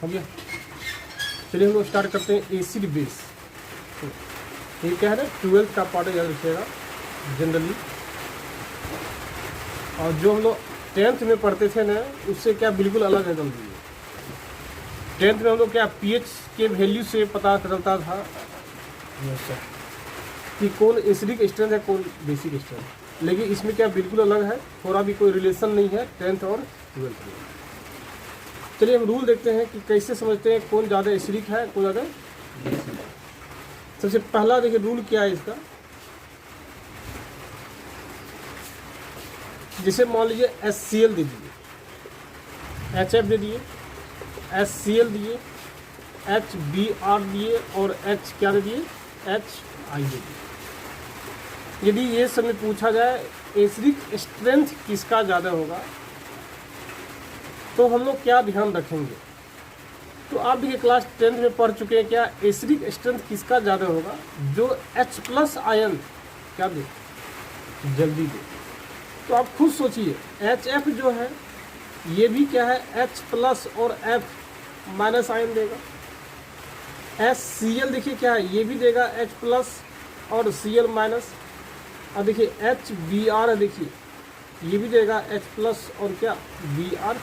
हो गया। चलिए हम लोग स्टार्ट करते हैं एसिड बेस। ये क्या है ना, 12th का पार्ट याद रखिएगा जनरली। और जो हम लोग 10th में पढ़ते थे ना, उससे क्या बिल्कुल अलग है गंभीर। 10th में हम लोग क्या pH के वैल्यू से पता चलता था कि कौन एसिडिक स्ट्रेंथ है, कौन बेसिक स्ट्रेंथ। लेकिन इसमें क्या बिल्कुल अलग है, थोड़ा भी कोई रिलेशन नहीं है 10th और 12th में। चलिए हम रूल देखते हैं कि कैसे समझते हैं कौन ज़्यादा एसिडिक है, कौन ज़्यादा बेसिक है। सबसे पहला देखिए रूल क्या है इसका। जैसे मान लीजिए HCl दे दिए, HF दे दिए, HCl दिए, HBr दिए और H क्या दे दिए, HI दे दिए। यदि ये सब में पूछा जाए एसिडिक स्ट्रेंथ किसका ज़्यादा होगा, तो हम लोग क्या ध्यान रखेंगे। तो आप देखिए क्लास 10th में पढ़ चुके हैं क्या एसिडिक स्ट्रेंथ किसका ज़्यादा होगा, जो H+ आयन क्या दे, जल्दी दे। तो आप खुद सोचिए HF जो है ये भी क्या है, H+ और F- आयन देगा। HCl देखिए क्या है, ये भी देगा H+ और Cl-। और देखिए HBr देखिए ये भी देगा H+ और क्या Br-।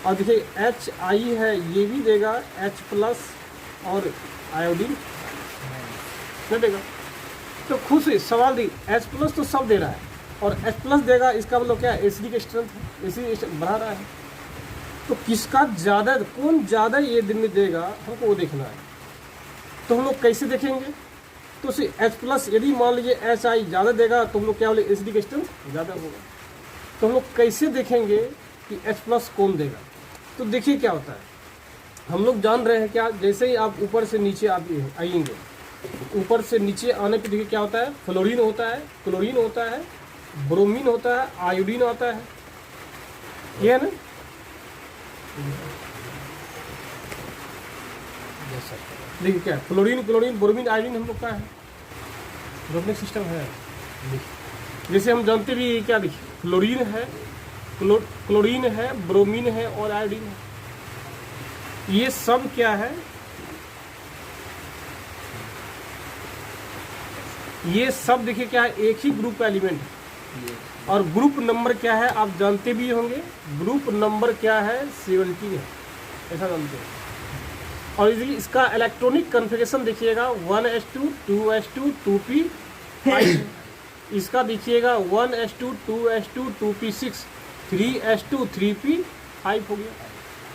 और देखिए HI है, ये भी देगा H+ और आयोडीन नहीं देगा। तो खुद से सवाल दी H+ तो सब दे रहा है और H+ देगा, इसका मतलब क्या है, एसिडिक स्ट्रेंथ है, एसिडिक बढ़ा रहा है। तो किसका ज़्यादा, कौन ज़्यादा ये दिन में देगा, हमको वो देखना है। तो हम लोग कैसे देखेंगे, तो उसे H+ यदि मान लीजिए HI ज़्यादा देगा तो हम लोग क्या बोले, एसिडिक स्ट्रेंथ ज़्यादा होगा। तो हम लोग कैसे देखेंगे कि H+ कौन देगा। तो देखिए क्या होता है, हम लोग जान रहे हैं क्या, जैसे ही आप ऊपर से नीचे आएंगे, ऊपर से नीचे आने पे देखिए क्या होता है, फ्लोरीन होता है, क्लोरीन होता है, ब्रोमीन होता है, आयोडीन आता है, ये है ना। देखिए क्या है, फ्लोरीन, क्लोरीन, ब्रोमीन, आयोडीन हम लोग का है, रोकने सिस्टम है। जैसे हम जानते भी क्या, देखिए फ्लोरीन है, क्लोरीन है, ब्रोमीन है और आयोडीन है। ये सब क्या है, ये सब देखिए क्या है, एक ही ग्रुप का एलिमेंट है। और ग्रुप नंबर क्या है आप जानते भी होंगे, ग्रुप नंबर क्या है, 17 है, ऐसा जानते हैं। और इसका इलेक्ट्रॉनिक कन्फिगरेशन देखिएगा 1s2 2s2 2p5। इसका देखिएगा 1s2 2s2 2p6 3s2 3p5 हो गया।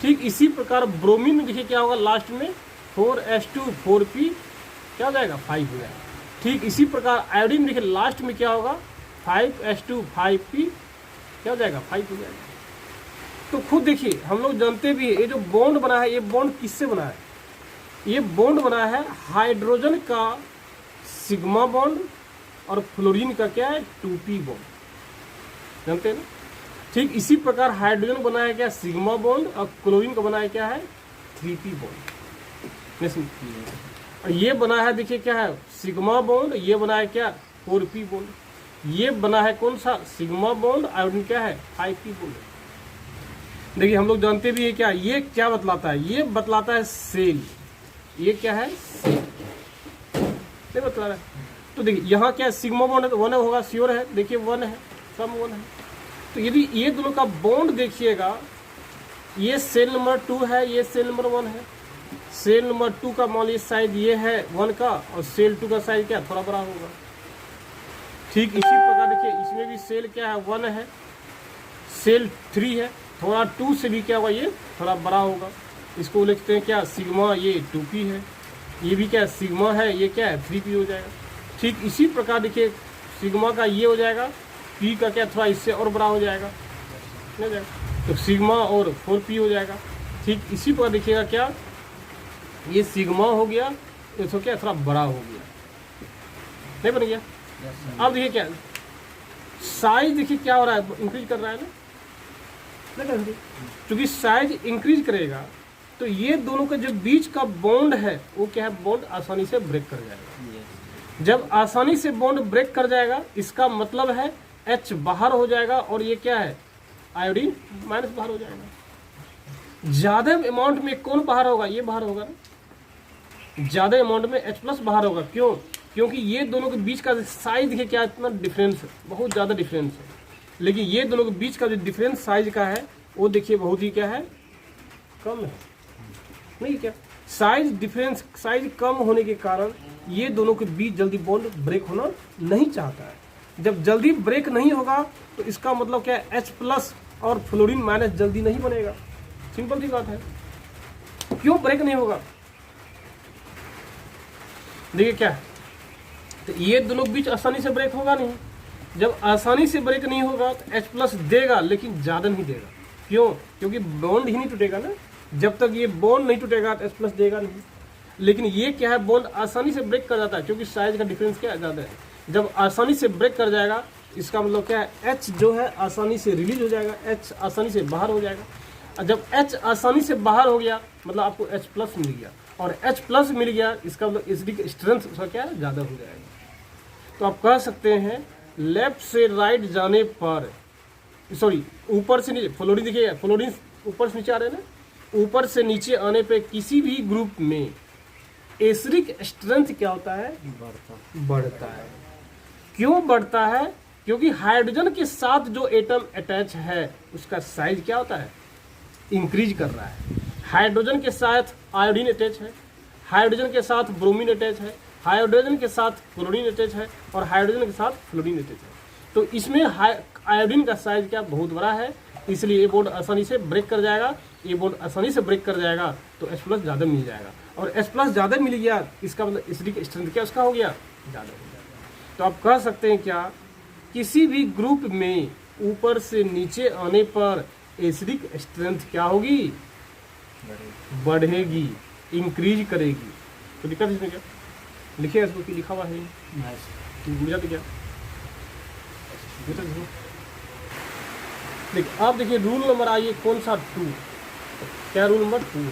ठीक इसी प्रकार ब्रोमीन में देखिए क्या होगा, लास्ट में 4s2 4p क्या हो जाएगा, 5 हो जाएगा। ठीक इसी प्रकार आयोडीन देखिए लास्ट में क्या होगा, 5s2 5p क्या हो जाएगा, 5 हो जाएगा। तो खुद देखिए हम लोग जानते भी है, ये जो बॉन्ड बना है, ये बॉन्ड किससे बना है, ये बॉन्ड बना है हाइड्रोजन का सिग्मा बॉन्ड और फ्लोरीन का क्या है, 2p बॉन्ड, जानते हैं ना। ठीक इसी प्रकार हाइड्रोजन बना है क्या, सिग्मा बॉन्ड, और क्लोरीन का बना है क्या है, 3p बॉन्ड। और ये बना है देखिए क्या है, सिग्मा बॉन्ड, ये बना है क्या, 4p बॉन्ड, ये बना है कौन सा, सिग्मा बॉन्ड, आयोडीन क्या है, 5p बॉन्ड। देखिए हम लोग जानते भी है क्या, ये क्या बतलाता है, ये बतलाता है सेल, ये क्या है, सेल नहीं बतला रहा है। तो देखिए यहाँ क्या है, सिग्मा बॉन्ड है तो 1 होगा, श्योर है, देखिए 1 है, सब 1 है। तो यदि ये दोनों का बॉन्ड देखिएगा, ये सेल नंबर 2 है, ये सेल नंबर 1 है। सेल नंबर 2 का मान लीजिए साइज ये है 1 का, और सेल 2 का साइज क्या, थोड़ा बड़ा होगा। ठीक इसी प्रकार देखिए इसमें भी सेल क्या है, 1 है, सेल 3 है, थोड़ा 2 से भी क्या होगा, ये थोड़ा बड़ा होगा। इसको लिखते हैं क्या, सिग्मा, ये 2p है, ये भी क्या सिग्मा है, ये क्या है 3p हो जाएगा। ठीक इसी प्रकार देखिए सिग्मा का ये हो जाएगा, p का क्या थोड़ा इससे और बड़ा हो जाएगा, नहीं जाएगा, तो सिग्मा और 4p हो जाएगा। ठीक इसी प्रकार देखिएगा क्या, ये सिग्मा हो गया, ये तो क्या थोड़ा बड़ा हो गया, नहीं बन गया। अब देखिए क्या साइज, देखिए क्या हो रहा है, इंक्रीज कर रहा है ना, क्योंकि साइज इंक्रीज करेगा तो ये दोनों का जो बीच का बॉन्ड है वो क्या है, बॉन्ड आसानी से ब्रेक कर जाएगा। जब आसानी से बॉन्ड ब्रेक कर जाएगा, इसका मतलब है H बाहर हो जाएगा और ये क्या है, आयोडीन माइनस बाहर हो जाएगा। ज्यादा अमाउंट में कौन बाहर होगा, ये बाहर होगा ना, ज्यादा अमाउंट में H प्लस बाहर होगा। क्यों? क्योंकि ये दोनों के बीच का साइज देखिए क्या इतना डिफरेंस है, बहुत ज़्यादा डिफरेंस है। लेकिन ये दोनों के बीच का जो डिफरेंस साइज का है वो देखिए बहुत ही क्या है, कम है। नहीं क्या, साइज डिफरेंस, साइज कम होने के कारण ये दोनों के बीच जल्दी बॉन्ड ब्रेक होना नहीं चाहता है। जब जल्दी ब्रेक नहीं होगा तो इसका मतलब क्या है, H प्लस और फ्लोरीन माइनस जल्दी नहीं बनेगा। सिंपल सी बात है। क्यों ब्रेक नहीं होगा, देखिए क्या है, तो ये दोनों के बीच आसानी से ब्रेक होगा नहीं। जब आसानी से ब्रेक नहीं होगा तो H प्लस देगा लेकिन ज़्यादा नहीं देगा। क्यों? क्योंकि बॉन्ड ही नहीं टूटेगा ना। जब तक ये बॉन्ड नहीं टूटेगा तो H प्लस देगा नहीं। लेकिन ये क्या है, बॉन्ड आसानी से ब्रेक कर जाता है क्योंकि साइज का डिफरेंस क्या ज़्यादा है। जब आसानी से ब्रेक कर जाएगा इसका मतलब क्या है, H जो है आसानी से रिलीज हो जाएगा, H आसानी से बाहर हो जाएगा। और जब H आसानी से बाहर हो गया मतलब आपको H प्लस मिल गया, और H प्लस मिल गया इसका मतलब एसिडिक स्ट्रेंथ उसका क्या है, ज़्यादा हो जाएगा। तो आप कह सकते हैं लेफ्ट से राइट जाने पर, सॉरी ऊपर से नीचे, फ्लोरीन देखिए, फ्लोरीन ऊपर से नीचे आ रहे हैं ना, ऊपर से नीचे आने पे किसी भी ग्रुप में एसिडिक स्ट्रेंथ क्या होता है, बढ़ता है। क्यों बढ़ता है? क्योंकि हाइड्रोजन के साथ जो एटम अटैच है उसका साइज क्या होता है, इंक्रीज कर रहा है। हाइड्रोजन के साथ आयोडीन अटैच है, हाइड्रोजन के साथ ब्रोमीन अटैच है, हाइड्रोजन के साथ क्लोरीन अटैच है, और हाइड्रोजन के साथ फ्लोरीन अटैच है। तो इसमें आयोडीन का साइज क्या बहुत बड़ा है, इसलिए ये बॉन्ड आसानी से ब्रेक कर जाएगा। ये बॉन्ड आसानी से ब्रेक कर जाएगा तो H प्लस ज़्यादा मिल जाएगा, और H प्लस ज़्यादा मिल गया इसका मतलब एसिडिक स्ट्रेंथ क्या उसका हो गया, ज़्यादा हो जाएगा। तो आप कह सकते हैं क्या, किसी भी ग्रुप में ऊपर से नीचे आने पर एसिडिक स्ट्रेंथ क्या होगी, बढ़ेगी, इंक्रीज करेगी। तो दिक्कत इसमें क्या लिखे इसको कि लिखा हुआ है मुझे तो क्या देखिए, आप देखिए रूल नंबर आइए कौन सा, 2, क्या रूल नंबर 2।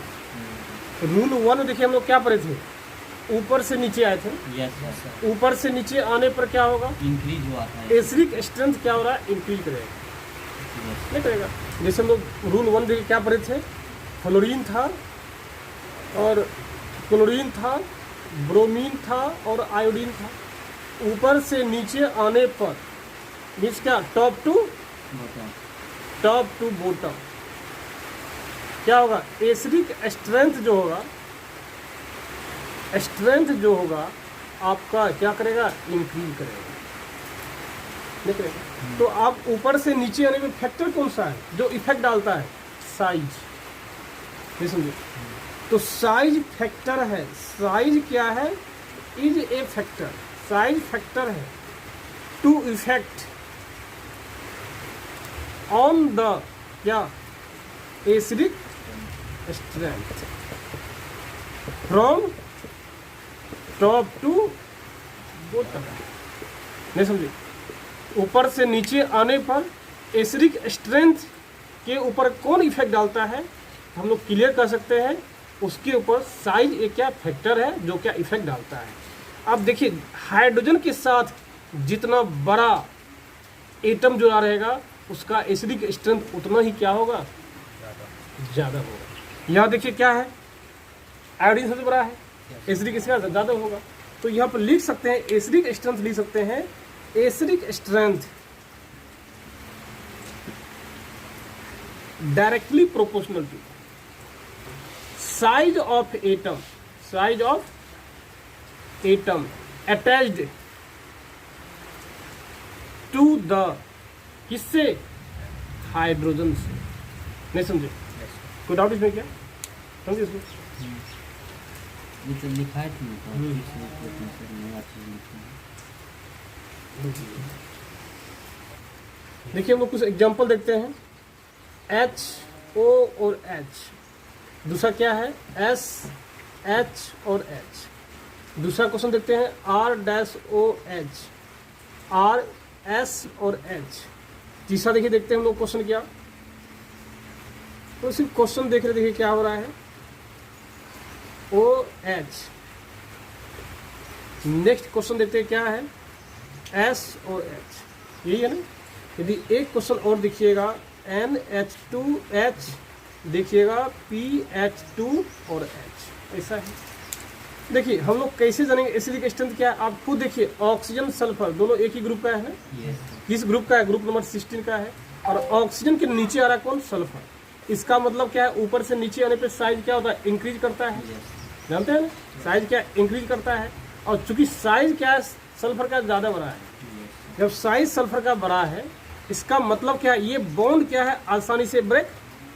रूल 1 देखिए हम लोग क्या पढ़े थे, ऊपर से नीचे आए थे। यस ऊपर से नीचे आने पर क्या होगा, इंक्रीज हुआ था। एसिडिक स्ट्रेंथ क्या हो रहा है, इंक्रीज करेगा, नहीं करेगा। जैसे हम लोग रूल 1 देखिए क्या पढ़े थे, फ्लोरीन था और क्लोरीन था, ब्रोमीन था और आयोडीन था। ऊपर से नीचे आने पर मीन्स क्या, टॉप टू बॉटम क्या होगा, एसिडिक स्ट्रेंथ जो होगा, स्ट्रेंथ जो होगा आपका क्या करेगा, इंक्रीज करेगा, नहीं करेगा। तो आप ऊपर से नीचे आने में फैक्टर कौन सा है जो इफेक्ट डालता है, साइज, ये समझिए। तो साइज फैक्टर है, साइज क्या है, is a factor, size factor है टू इफेक्ट ऑन द क्या, acidic strength from top to bottom, नहीं समझे। ऊपर से नीचे आने पर एसिडिक स्ट्रेंथ के ऊपर कौन इफेक्ट डालता है, हम लोग क्लियर कर सकते हैं उसके ऊपर साइज एक क्या फैक्टर है जो क्या इफेक्ट डालता है। अब देखिए हाइड्रोजन के साथ जितना बड़ा एटम जुड़ा रहेगा उसका एसिडिक स्ट्रेंथ उतना ही क्या होगा, ज़्यादा होगा। यहाँ देखिए क्या है, आयोडीन सबसे बड़ा है, एसिडिक इसका ज़्यादा होगा। तो यहाँ पर लिख सकते हैं एसिडिक स्ट्रेंथ, लिख सकते हैं acidic strength directly proportional to size of atom, size of atom attached to the, किससे, हाइड्रोजन से, नहीं समझे। कोई डाउट इसमें क्या, समझे इसमें, ये तो लिखा है देखिए हम लोग कुछ एग्जांपल देखते हैं। H O और H, दूसरा क्या है, S H और H। दूसरा क्वेश्चन देखते हैं R-OH, R S और H। तीसरा देखिए देखते हैं हम लोग क्वेश्चन क्या, तो सिर्फ क्वेश्चन देख रहे, देखिए क्या हो रहा है, OH। नेक्स्ट क्वेश्चन देखते हैं क्या है, S और H, यही है ना। यदि एक क्वेश्चन और देखिएगा NH2H देखिएगा PH2 और H, ऐसा है। देखिए हम लोग कैसे जानेंगे एसिडिक स्ट्रेंथ क्या है, आप खुद देखिए। ऑक्सीजन सल्फर दोनों एक ही ग्रुप का है ना, किस ग्रुप का है, ग्रुप नंबर 16 का है। और ऑक्सीजन के नीचे आ रहा कौन, सल्फर। इसका मतलब क्या है, ऊपर से नीचे आने पे साइज क्या होता है, इंक्रीज करता है, जानते हैं ना, साइज क्या इंक्रीज करता है। और चूंकि साइज क्या है सल्फर का ज़्यादा बड़ा है, जब साइज सल्फर का बड़ा है इसका मतलब क्या है, ये बॉन्ड क्या है आसानी से ब्रेक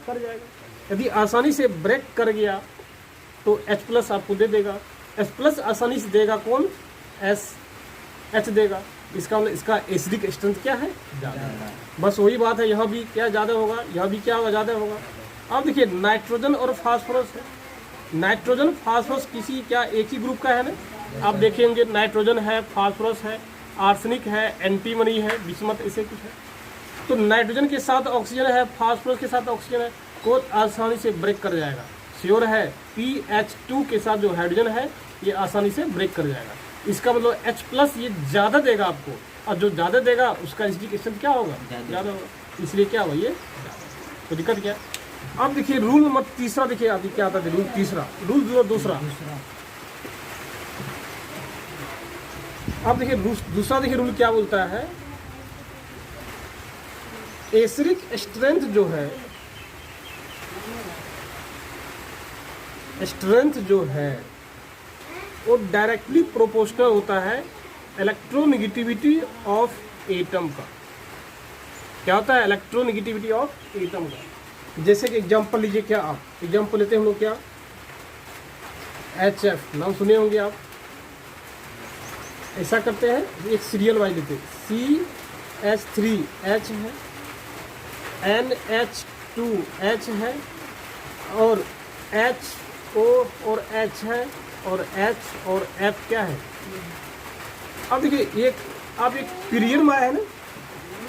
कर जाएगा। यदि आसानी से ब्रेक कर गया तो H+ आपको दे देगा। H+ आसानी से देगा कौन, H देगा। इसका मतलब इसका एसिडिक स्ट्रेंथ क्या है, ज़्यादा। बस वही बात है, यहाँ भी क्या ज़्यादा होगा, यहाँ भी क्या होगा, ज़्यादा होगा। अब देखिए नाइट्रोजन और फास्फोरस है। नाइट्रोजन फास्फोरस किसी क्या एक ही ग्रुप का है ना, आप देखेंगे नाइट्रोजन है, फास्फोरस है, आर्सेनिक है, एंटीमनी है, बिस्मथ, ऐसे कुछ है। तो नाइट्रोजन के साथ ऑक्सीजन है, फास्फोरस के साथ ऑक्सीजन है, को आसानी से ब्रेक कर जाएगा। श्योर है PH2 के साथ जो हाइड्रोजन है ये आसानी से ब्रेक कर जाएगा। इसका मतलब H+ ये ज़्यादा देगा आपको, और जो ज़्यादा देगा उसका एसिडिक स्ट्रेंथ क्या होगा, ज़्यादा होगा। इसलिए क्या होगा, ये तो दिक्कत क्या है। अब देखिए रूल नंबर 3 देखिए, अभी क्या आता है, रूल 3, रूल दूसरा। अब देखिए दूसरा देखिए रूल क्या बोलता है, एसिडिक स्ट्रेंथ जो है, वो डायरेक्टली प्रोपोर्शनल होता है इलेक्ट्रोनेगेटिविटी ऑफ एटम का। क्या होता है, इलेक्ट्रोनेगेटिविटी ऑफ एटम का। जैसे कि एग्जांपल लीजिए, क्या आप एग्जांपल लेते हैं हम लोग, क्या HF नाम सुने होंगे आप। ऐसा करते हैं, एक सीरियल वाइज लेते हैं, CH3H है, NH2H है, और HO और H है, और H और F क्या है। अब देखिए आप एक पीरियड में आए हैं ना,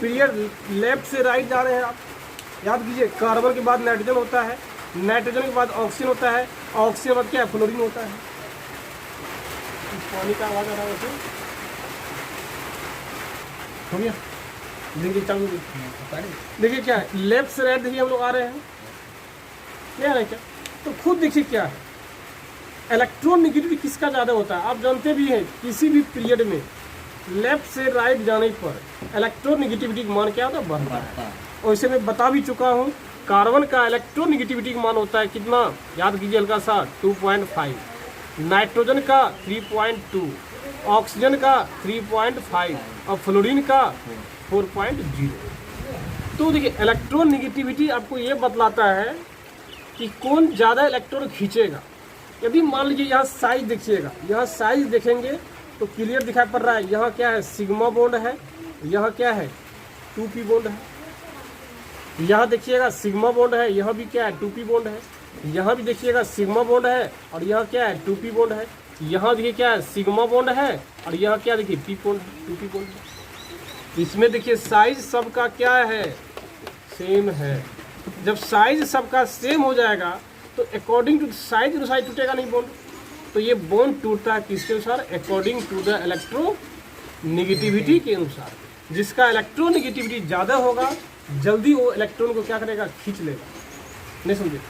पीरियड लेफ्ट से राइट जा रहे हैं आप। याद कीजिए, कार्बन के बाद नाइट्रोजन होता है, नाइट्रोजन के बाद ऑक्सीजन होता है, ऑक्सीजन के बाद क्या है, फ्लोरीन होता है। पानी का आवाज़ आ रहा है वैसे, हो गया, देखिए चालू देखिए क्या है, लेफ्ट से राइट देखिए हम लोग आ रहे हैं, क्या है क्या। तो खुद देखिए क्या है, इलेक्ट्रोनेगेटिविटी किसका ज़्यादा होता है, आप जानते भी हैं किसी भी पीरियड में लेफ्ट से राइट जाने पर इलेक्ट्रोनेगेटिविटी का मान क्या होता है, बढ़ता है। और इसे मैं बता भी चुका हूँ, कार्बन का इलेक्ट्रोनेगेटिविटी का मान होता है कितना, याद कीजिए हल्का सा, 2.5, नाइट्रोजन का 3.2, ऑक्सीजन का 3.5 और फ्लोरीन का 4.0। तो देखिए इलेक्ट्रोनेगेटिविटी आपको ये बतलाता है कि कौन ज़्यादा इलेक्ट्रॉन खींचेगा। यदि मान लीजिए यहाँ साइज देखिएगा, यहाँ साइज देखेंगे तो क्लियर दिखाई पड़ रहा है, यहाँ क्या है, सिग्मा बॉन्ड है, यहाँ क्या है, 2p बॉन्ड है। यहाँ देखिएगा सिग्मा बॉन्ड है, यहाँ भी क्या है, 2p बॉन्ड है। यहाँ भी देखिएगा सिग्मा बॉन्ड है और यहाँ क्या है, 2p बॉन्ड है। यहाँ देखिए क्या है, सिग्मा बॉन्ड है और यहाँ क्या देखिए, p बॉन्ड है, 2p बॉन्ड है। इसमें देखिए साइज सबका क्या है, सेम है। जब साइज सबका सेम हो जाएगा तो अकॉर्डिंग टू साइज अनुसार टूटेगा नहीं बॉन्ड। तो ये बॉन्ड टूटता है किसके अनुसार, अकॉर्डिंग टू द इलेक्ट्रोनेगेटिविटी के अनुसार। जिसका इलेक्ट्रोनेगेटिविटी ज़्यादा होगा जल्दी वो इलेक्ट्रॉन को क्या करेगा, खींच लेगा। नहीं समझे,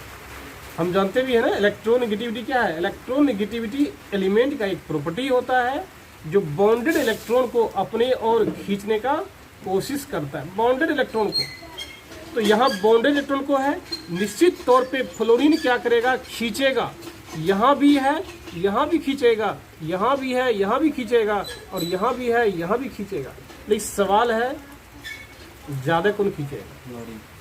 हम जानते भी है ना इलेक्ट्रोनेगेटिविटी क्या है। इलेक्ट्रोनेगेटिविटी एलिमेंट का एक प्रॉपर्टी होता है जो बॉन्डेड इलेक्ट्रॉन को अपने ओर खींचने का कोशिश करता है, बॉन्डेड इलेक्ट्रॉन को। तो यहाँ बॉन्डेड इलेक्ट्रॉन को है, निश्चित तौर पे फ्लोरीन क्या करेगा, खींचेगा। यहाँ भी है, यहाँ भी खींचेगा, यहाँ भी है, यहाँ भी खींचेगा, और यहाँ भी है, यहाँ भी खींचेगा। लेकिन सवाल है ज़्यादा कौन खींचेगा,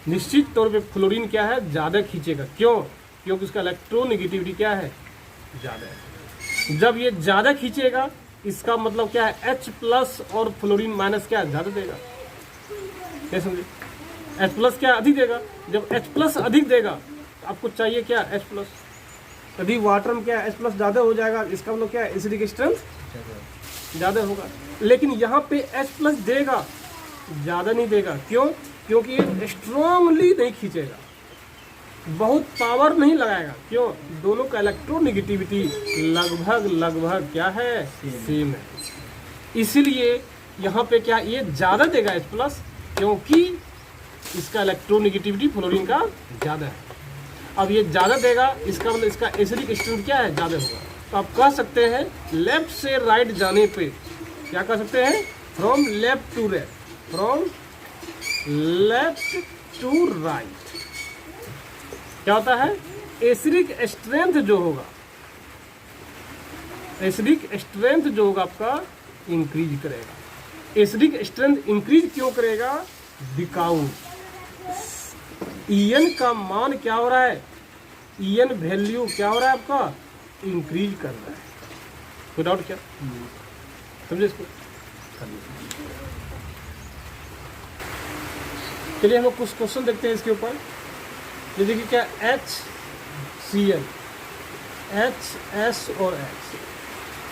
निश्चित तौर पे फ्लोरीन क्या है, ज़्यादा खींचेगा। क्यों, क्योंकि उसका इलेक्ट्रोनेगेटिविटी क्या है, ज़्यादा है। जब ये ज़्यादा खींचेगा इसका मतलब क्या है, H+ और फ्लोरीन माइनस क्या है, ज़्यादा देगा। क्या समझे, H+ क्या अधिक देगा। जब H+ अधिक देगा तो आपको चाहिए क्या, H+। यदि वाटर में क्या H+ ज़्यादा हो जाएगा, इसका मतलब क्या है, एसिडिक स्ट्रेंथ ज़्यादा होगा। लेकिन यहाँ पे H+ देगा, ज़्यादा नहीं देगा। क्यों, क्योंकि ये स्ट्रांगली नहीं खींचेगा, बहुत पावर नहीं लगाएगा। क्यों, दोनों का इलेक्ट्रोनेगेटिविटी लगभग क्या है, सेम है। इसीलिए यहाँ पे क्या ये ज़्यादा देगा H+, क्योंकि इसका इलेक्ट्रोनेगेटिविटी फ्लोरीन का ज़्यादा है। अब ये ज़्यादा देगा, इसका मतलब इसका एसिडिक स्ट्रेंथ क्या है, ज़्यादा होगा। तो आप कह सकते हैं लेफ्ट से राइट जाने पे क्या कह सकते हैं, from left to right, from left to right क्या होता है, एसिडिक स्ट्रेंथ जो होगा, एसिडिक स्ट्रेंथ जो होगा आपका इंक्रीज करेगा। एसिडिक स्ट्रेंथ इंक्रीज क्यों करेगा, बिकॉज ईएन का मान क्या हो रहा है, ईएन वैल्यू क्या हो रहा है आपका, इंक्रीज कर रहा है। कोई डाउट क्या, समझे इसको। चलिए हम लोग कुछ क्वेश्चन देखते हैं इसके ऊपर। ये देखिए क्या, HCl, HS और H।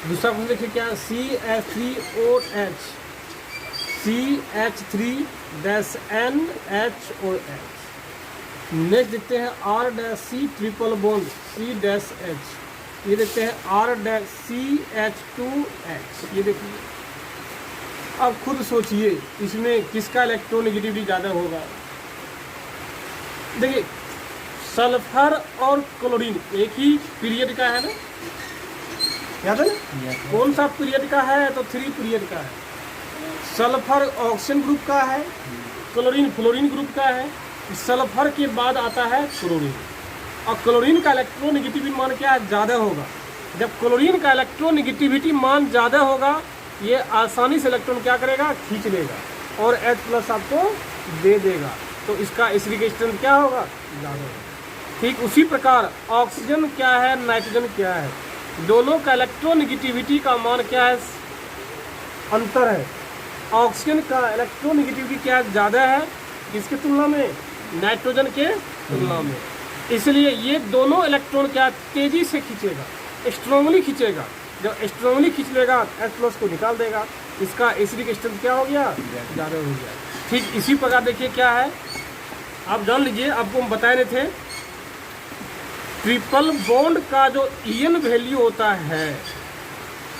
दूसरा क्वेश्चन देखिए क्या, CH3OH, CH3-NH और H। नेक्स्ट देखते हैं R-C ट्रिपल बॉन्ड C-H, ये देखते हैं R-CH2H। ये देखिए, अब खुद सोचिए इसमें किसका इलेक्ट्रोनेगेटिविटी ज़्यादा होगा। देखिए सल्फर और क्लोरीन एक ही पीरियड का है ना, याद है ना, कौन सा पीरियड का है, तो 3 पीरियड का है। सल्फर ऑक्सीजन ग्रुप का है, क्लोरीन फ्लोरीन ग्रुप का है। सल्फर के बाद आता है क्लोरीन, और क्लोरीन का इलेक्ट्रोनेगेटिविटी मान क्या है, ज़्यादा होगा। जब क्लोरीन का इलेक्ट्रोनेगेटिविटी मान ज़्यादा होगा, ये आसानी से इलेक्ट्रॉन क्या करेगा, खींच लेगा और H+ आपको दे देगा, तो इसका एसिडिक स्ट्रेंथ क्या होगा, ज़्यादा होगा। ठीक उसी प्रकार ऑक्सीजन क्या है, नाइट्रोजन क्या है, दोनों का इलेक्ट्रोनेगेटिविटी का मान क्या है, अंतर है। ऑक्सीजन का इलेक्ट्रोनेगेटिविटी क्या है, ज़्यादा है किसके तुलना में, नाइट्रोजन के तुलना में। इसलिए ये दोनों इलेक्ट्रॉन क्या तेजी से खींचेगा, स्ट्रांगली खींचेगा। जब स्ट्रांगली खींच लेगा H+ को निकाल देगा, इसका एसिडिक स्ट्रेंथ क्या हो गया, ज़्यादा हो गया। ठीक इसी प्रकार देखिए क्या है, आप जान लीजिए, आपको हम बताए नहीं थे, ट्रिपल बॉन्ड का जो ईएन वैल्यू होता है,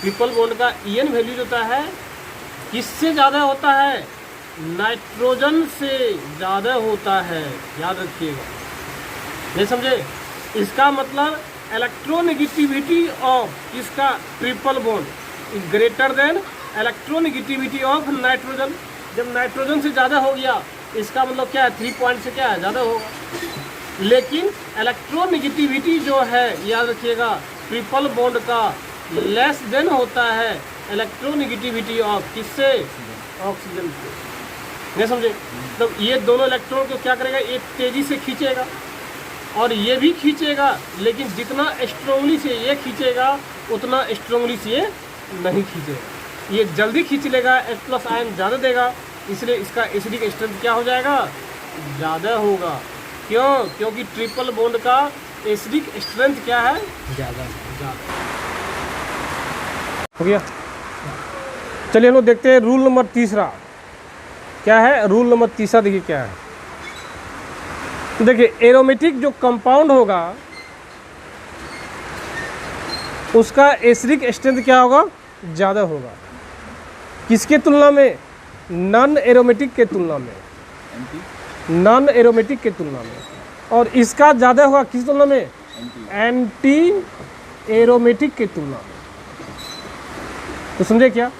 ट्रिपल बॉन्ड का ईएन वैल्यू होता है किससे ज़्यादा होता है, नाइट्रोजन से ज़्यादा होता है, याद रखिएगा। नहीं समझे, इसका मतलब इलेक्ट्रोनेगेटिविटी ऑफ इसका triple bond greater than electronegativity of nitrogen. जब नाइट्रोजन से ज़्यादा हो गया, इसका मतलब क्या है, 3 पॉइंट से क्या है, ज़्यादा होगा। लेकिन इलेक्ट्रोनेगेटिविटी जो है, याद रखिएगा, ट्रिपल बॉन्ड का लेस देन होता है इलेक्ट्रोनेगेटिविटी ऑफ किससे, ऑक्सीजन से। नहीं समझे, तो ये दोनों इलेक्ट्रॉन को क्या करेगा, ये तेज़ी से खींचेगा और ये भी खींचेगा, लेकिन जितना स्ट्रांगली से ये खींचेगा उतना स्ट्रांगली से ये नहीं खींचेगा। ये जल्दी खींच लेगा, H+ आयन ज़्यादा देगा, इसलिए इसका एसिडिक स्ट्रेंथ क्या हो जाएगा, ज़्यादा होगा। क्यों, क्योंकि ट्रिपल बॉन्ड का एसिडिक स्ट्रेंथ क्या है, ज़्यादा हो गया। चलिए हम लोग देखते हैं रूल नंबर 3 क्या है। रूल नंबर 3 देखिए क्या है, देखिए एरोमेटिक जो कंपाउंड होगा उसका एसिडिक स्ट्रेंथ क्या होगा, ज़्यादा होगा। किसके तुलना में, नॉन एरोमेटिक के तुलना में, नॉन एरोमेटिक के तुलना में। और इसका ज़्यादा होगा किस तुलना में, एंटी एरोमेटिक के तुलना में। तो समझे क्या,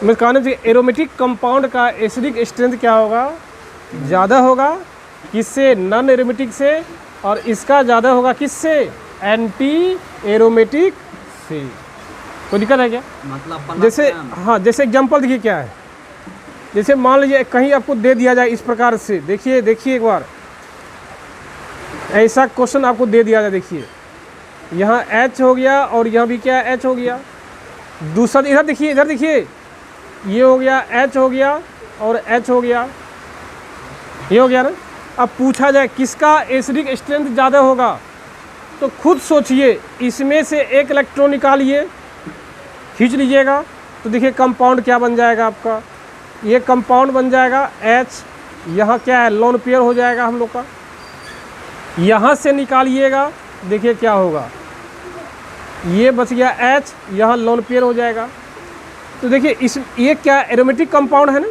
मैं कहने से एरोमेटिक कंपाउंड का एसिडिक स्ट्रेंथ क्या होगा, ज़्यादा होगा किससे, नॉन एरोमेटिक से, और इसका ज़्यादा होगा किससे, एंटी एरोमेटिक से। कोई दिक्कत है क्या, मतलब जैसे, हाँ जैसे एग्जांपल देखिए क्या है, जैसे मान लीजिए कहीं आपको दे दिया जाए इस प्रकार से, देखिए देखिए एक बार ऐसा क्वेश्चन आपको दे दिया जाए, देखिए यहाँ H हो गया और यहाँ भी क्या H हो गया। दूसरा इधर देखिए, इधर देखिए, ये हो गया H हो गया और H हो गया, ये हो गया ना। अब पूछा जाए किसका एसिडिक स्ट्रेंथ ज़्यादा होगा, तो खुद सोचिए, इसमें से एक इलेक्ट्रॉन निकालिए, खींच लीजिएगा, तो देखिए कंपाउंड क्या बन जाएगा आपका, ये कंपाउंड बन जाएगा H, यहाँ क्या है, लोन पेयर हो जाएगा हम लोग का। यहाँ से निकालिएगा, देखिए क्या होगा, ये बच गया H, यहाँ लोन पेयर हो जाएगा। तो देखिए इस, ये क्या एरोमेटिक कंपाउंड है ना,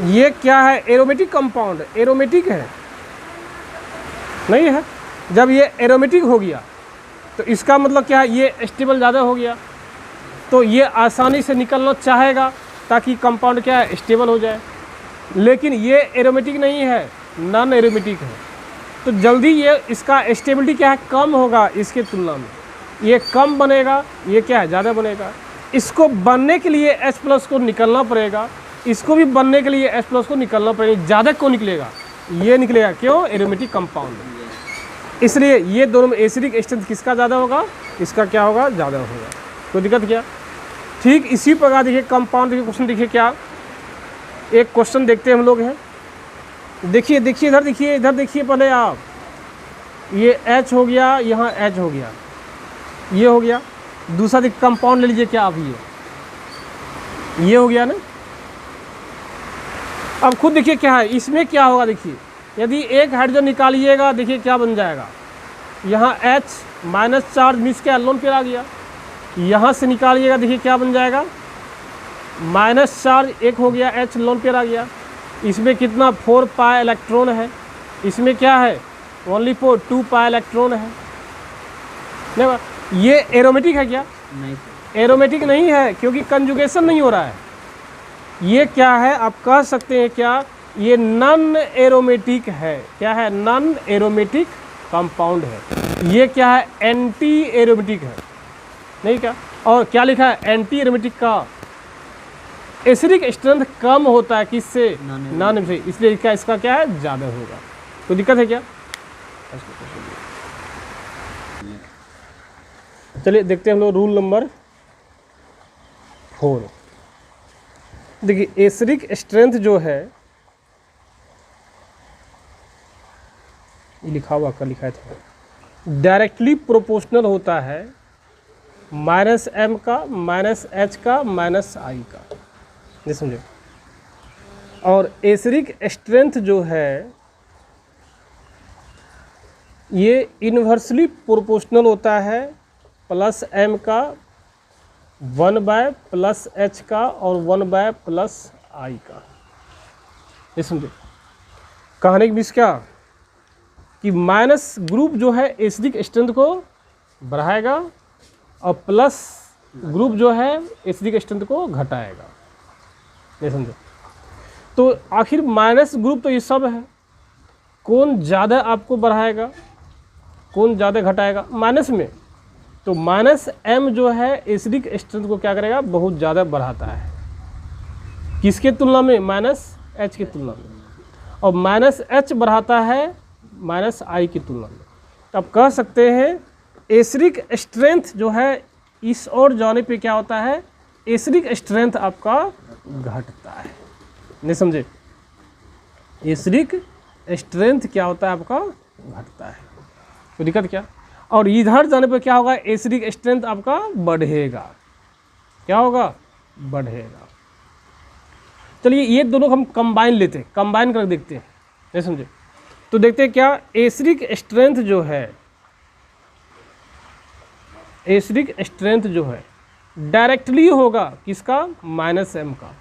ये क्या है, एरोमेटिक कंपाउंड, एरोमेटिक है। नहीं है। जब ये एरोमेटिक हो गया तो इसका मतलब क्या है, ये स्टेबल ज़्यादा हो गया, तो ये आसानी से निकलना चाहेगा ताकि कंपाउंड क्या है, स्टेबल हो जाए। लेकिन ये एरोमेटिक नहीं है, नॉन एरोमेटिक है, तो जल्दी ये इसका स्टेबिलिटी क्या है, कम होगा इसके तुलना में। ये कम बनेगा, ये क्या है, ज़्यादा बनेगा। इसको बनने के लिए H+ को निकलना पड़ेगा, इसको भी बनने के लिए H+ को निकलना पड़ेगा। ज़्यादा क्यों निकलेगा, ये निकलेगा, क्यों, एरोमेटिक कंपाउंड। इसलिए ये दोनों में एसिडिक स्ट्रेंथ किसका ज़्यादा होगा, इसका क्या होगा, ज़्यादा होगा। कोई दिक्कत क्या। ठीक इसी प्रकार देखिए कंपाउंड के क्वेश्चन देखिए क्या, एक क्वेश्चन देखते हैं हम लोग हैं। देखिए देखिए इधर देखिए, इधर देखिए पहले आप, ये H हो गया, यहाँ H हो गया, ये हो गया। दूसरा देखिए कंपाउंड ले लीजिए क्या आप, ये हो गया ना। अब खुद देखिए क्या है, इसमें क्या होगा, देखिए यदि एक हाइड्रोजन निकालिएगा, देखिए क्या बन जाएगा, यहाँ H माइनस चार्ज मिस के लोन पेयर आ गया। यहाँ से निकालिएगा, देखिए क्या बन जाएगा, माइनस चार्ज एक हो गया, H लोन पेयर आ गया। इसमें कितना 4 पाई इलेक्ट्रॉन है, इसमें क्या है, ओनली 2 पाई इलेक्ट्रॉन है। नहीं, ये एरोमेटिक है क्या, नहीं, एरोमेटिक नहीं है, क्योंकि कंजुगेशन नहीं हो रहा है। ये क्या है, आप कह सकते हैं क्या, ये नॉन एरोमेटिक है। क्या है, नॉन एरोमेटिक कंपाउंड है। ये क्या है, एंटी एरोमेटिक है, नहीं क्या। और क्या लिखा है, एंटी एरोमेटिक का एसिडिक स्ट्रेंथ कम होता है किससे, नॉन से, इसलिए क्या, इसका क्या है, ज़्यादा होगा। कोई दिक्कत है क्या। चलिए देखते हैं हम लोग रूल नंबर 4। देखिए एसिडिक स्ट्रेंथ जो है, ये लिखा हुआ, कर लिखा था, डायरेक्टली प्रोपोर्शनल होता है -m का, -h का, -i का, ये समझो। और एसिडिक स्ट्रेंथ जो है ये इन्वर्सली प्रोपोर्शनल होता है +m का, 1/+h का और 1/+i का। ये समझे। कहने की बीच क्या कि माइनस ग्रुप जो है एसिडिक स्ट्रेंथ को बढ़ाएगा और प्लस ग्रुप जो है एसिडिक स्ट्रेंथ को घटाएगा। ये समझो। तो आखिर माइनस ग्रुप तो ये सब है, कौन ज़्यादा आपको बढ़ाएगा, कौन ज़्यादा घटाएगा, माइनस में। तो -m जो है एसिडिक स्ट्रेंथ को क्या करेगा, बहुत ज़्यादा बढ़ाता है, किसके तुलना में, -h की तुलना में। और -h बढ़ाता है -i की तुलना में। तो आप कह सकते हैं एसिडिक स्ट्रेंथ जो है इस ओर जाने पे क्या होता है, एसिडिक स्ट्रेंथ आपका घटता है। नहीं समझे, एसिडिक स्ट्रेंथ क्या होता है आपका, घटता है। तो दिक्कत क्या। और इधर जाने पर क्या होगा, एसिडिक स्ट्रेंथ आपका बढ़ेगा। क्या होगा, बढ़ेगा। चलिए ये दोनों हम कंबाइन लेते हैं, कंबाइन कर देखते हैं, नहीं समझे। तो देखते हैं क्या, एसिडिक स्ट्रेंथ जो है, एसिडिक स्ट्रेंथ जो है डायरेक्टली होगा किसका, -m का,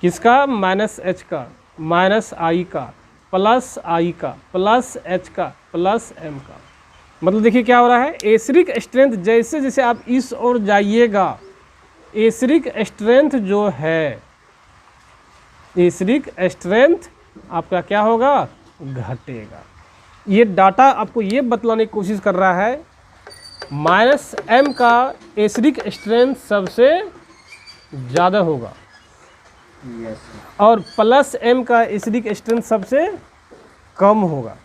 किसका, -h का, -i का, +i का, +h का, +m का। मतलब देखिए क्या हो रहा है, एसिडिक स्ट्रेंथ जैसे जैसे आप इस ओर जाइएगा, एसिडिक स्ट्रेंथ जो है, एसिडिक स्ट्रेंथ आपका क्या होगा, घटेगा। ये डाटा आपको ये बतलाने की कोशिश कर रहा है, -m का एसिडिक स्ट्रेंथ सबसे ज़्यादा होगा और +m का एसिडिक स्ट्रेंथ सबसे कम होगा।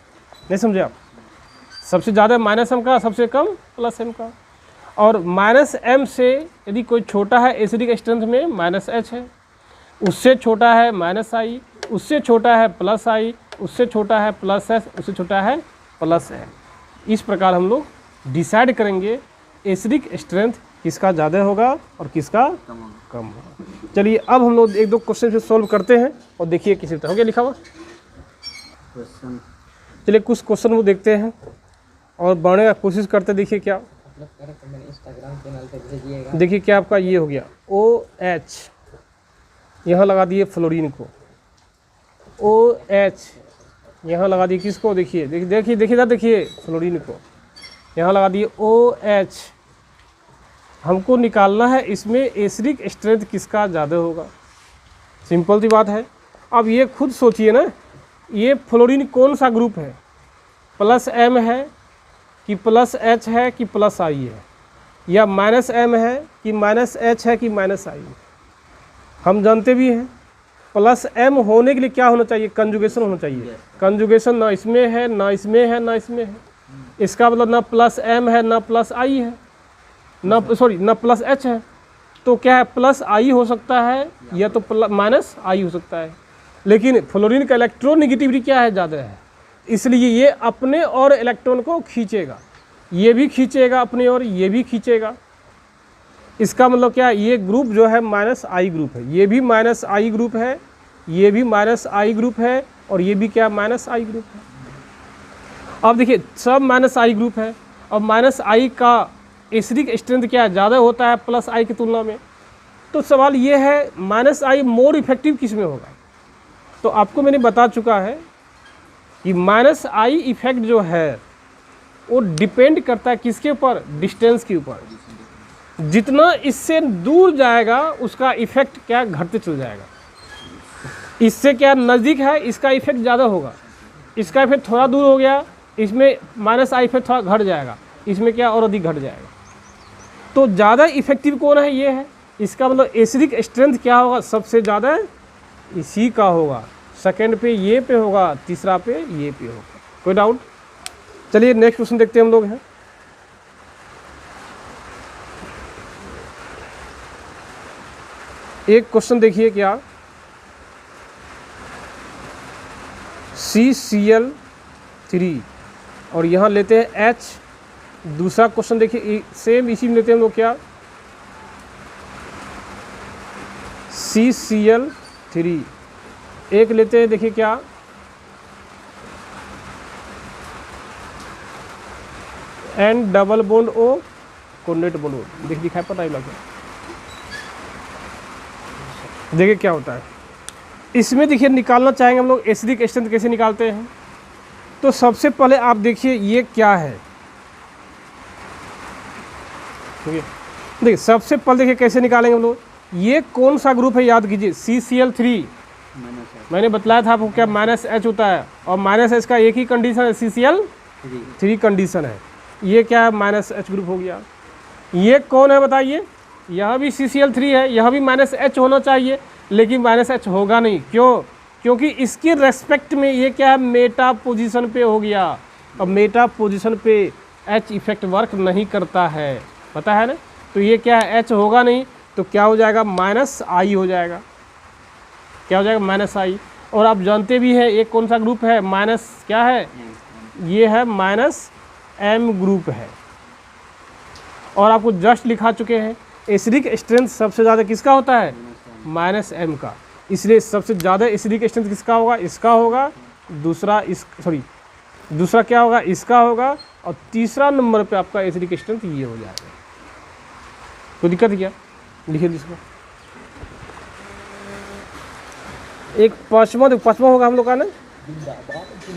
नहीं समझे आप, सबसे ज़्यादा -m का, सबसे कम +m का। और -m से यदि कोई छोटा है एसिडिक स्ट्रेंथ में, -h है, उससे छोटा है -i, उससे छोटा है +i, उससे छोटा है +s, उससे छोटा है +n। इस प्रकार हम लोग डिसाइड करेंगे एसिडिक स्ट्रेंथ किसका ज़्यादा होगा और किसका कम होगा। चलिए अब हम लोग एक दो क्वेश्चन से सॉल्व करते हैं और देखिए किसी तरह हो गया लिखा हुआ क्वेश्चन। चलिए कुछ क्वेश्चन वो देखते हैं और बढ़ने का कोशिश करते, देखिए क्या, देखिए क्या आपका ये हो गया OH, यहाँ लगा दिए फ्लोरीन को, OH यहाँ लगा दिए किसको, देखिए देखिए देखिए देखिए फ्लोरीन को यहाँ लगा दिए OH। हमको निकालना है इसमें एसिडिक स्ट्रेंथ किसका ज़्यादा होगा, सिंपल सी बात है। अब ये खुद सोचिए ना, ये फ्लोरीन कौन सा ग्रुप है, +M है कि +H है कि +I है, या -M है कि -H है कि -I है। हम जानते भी हैं +M होने के लिए क्या होना चाहिए, कंजुगेशन होना चाहिए। कंजुगेशन ना इसमें है ना इसमें है ना इसमें है, इसका मतलब ना +M है ना +I है ना +H है। तो क्या है, +I हो सकता है या तो -I हो सकता है। लेकिन फ्लोरीन का इलेक्ट्रोनेगेटिविटी क्या है, ज़्यादा है, इसलिए ये अपने और इलेक्ट्रॉन को खींचेगा, ये भी खींचेगा अपने और ये भी खींचेगा। इसका मतलब क्या है, ये ग्रुप जो है -I ग्रुप है, ये भी -I ग्रुप है, ये भी -I ग्रुप है, और ये भी क्या -I ग्रुप है। अब देखिए सब -I ग्रुप है, अब -I का एसिडिक स्ट्रेंथ क्या ज़्यादा होता है +I की तुलना में। तो सवाल ये है -I मोर इफेक्टिव किस में होगा। तो आपको मैंने बता चुका है कि -I इफेक्ट जो है वो डिपेंड करता है किसके ऊपर, डिस्टेंस के ऊपर। जितना इससे दूर जाएगा उसका इफेक्ट क्या घटते चल जाएगा। इससे क्या नज़दीक है इसका इफेक्ट ज़्यादा होगा, इसका इफेक्ट थोड़ा दूर हो गया, इसमें -I इफेक्ट थोड़ा घट जाएगा, इसमें क्या और अधिक घट जाएगा। तो ज़्यादा इफेक्टिव कौन है, ये है। इसका मतलब एसिडिक स्ट्रेंथ क्या होगा, सबसे ज़्यादा इसी का होगा, सेकंड पे ये पे होगा, तीसरा पे ये पे होगा। कोई डाउट। चलिए नेक्स्ट क्वेश्चन देखते हैं हम लोग हैं। एक क्वेश्चन देखिए क्या, CCl3 और यहाँ लेते हैं H। दूसरा क्वेश्चन देखिए सेम इसी में लेते हैं हम लोग क्या, CCl3। एक लेते हैं देखिए क्या, N double bond O coordinate bond O। देखिए दिखाई पता ही लगा, देखिए क्या होता है इसमें। देखिए निकालना चाहेंगे हम लोग एसिडिक स्ट्रेंथ कैसे निकालते हैं। तो सबसे पहले आप देखिए ये क्या है, देखिए सबसे पहले देखिए कैसे निकालेंगे हम लोग। ये कौन सा ग्रुप है याद कीजिए, CCl3। मैंने बताया था आपको क्या -H होता है, और -H का एक ही कंडीशन है, CCl3 कंडीशन है। ये क्या है, -H ग्रुप हो गया। ये कौन है बताइए, यह भी CCl3 है, यह भी -H होना चाहिए, लेकिन -H होगा नहीं। क्यों, क्योंकि इसके रेस्पेक्ट में ये क्या है, मेटा पोजीशन पे हो गया। अब मेटा पोजीशन पे H इफेक्ट वर्क नहीं करता है, पता है ना। तो ये क्या है, H होगा नहीं, तो क्या हो जाएगा, -I हो जाएगा। क्या हो जाएगा, -I। और आप जानते भी हैं ये कौन सा ग्रुप है, क्या है, ये है -M ग्रुप है। और आपको जस्ट लिखा चुके हैं एसिडिक स्ट्रेंथ सबसे ज़्यादा किसका होता है, -M का। इसलिए सबसे ज़्यादा एसिडिक स्ट्रेंथ किसका होगा, इसका होगा। दूसरा दूसरा क्या होगा, इसका होगा। और तीसरा नंबर पे आपका एसिडिक स्ट्रेंथ ये हो जाएगा। कोई दिक्कत है क्या, लिखिए इसको। एक पांचवा होगा हम लोग का ना।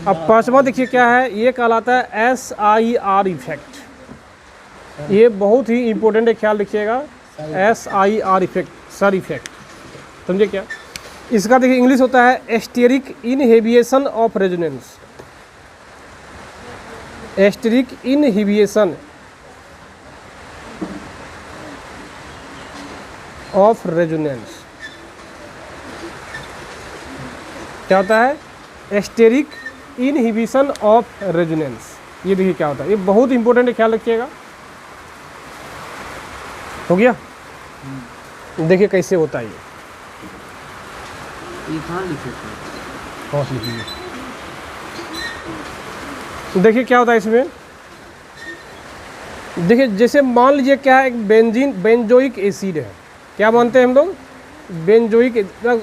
अब पांचवा देखिए क्या है, ये कहलाता है SIR इफेक्ट। ये बहुत ही इंपॉर्टेंट है, ख्याल रखिएगा। SIR इफेक्ट, सर इफेक्ट, समझे क्या। इसका देखिए इंग्लिश होता है asterisk inhibition of resonance. Asterisk inhibition of resonance क्या होता है, एस्टेरिक इनहिबिशन ऑफ रेजोनेंस। ये देखिए क्या होता है, ये बहुत इंपॉर्टेंट है, ख्याल रखिएगा। हो गया, देखिए कैसे होता है ये कहाँ लिखे थे, बहुत लिखिए। देखिए क्या होता है इसमें। देखिए जैसे मान लीजिए क्या है, एक बेंजोइक एसिड है। क्या मानते हैं हम लोग, बेंजोइक।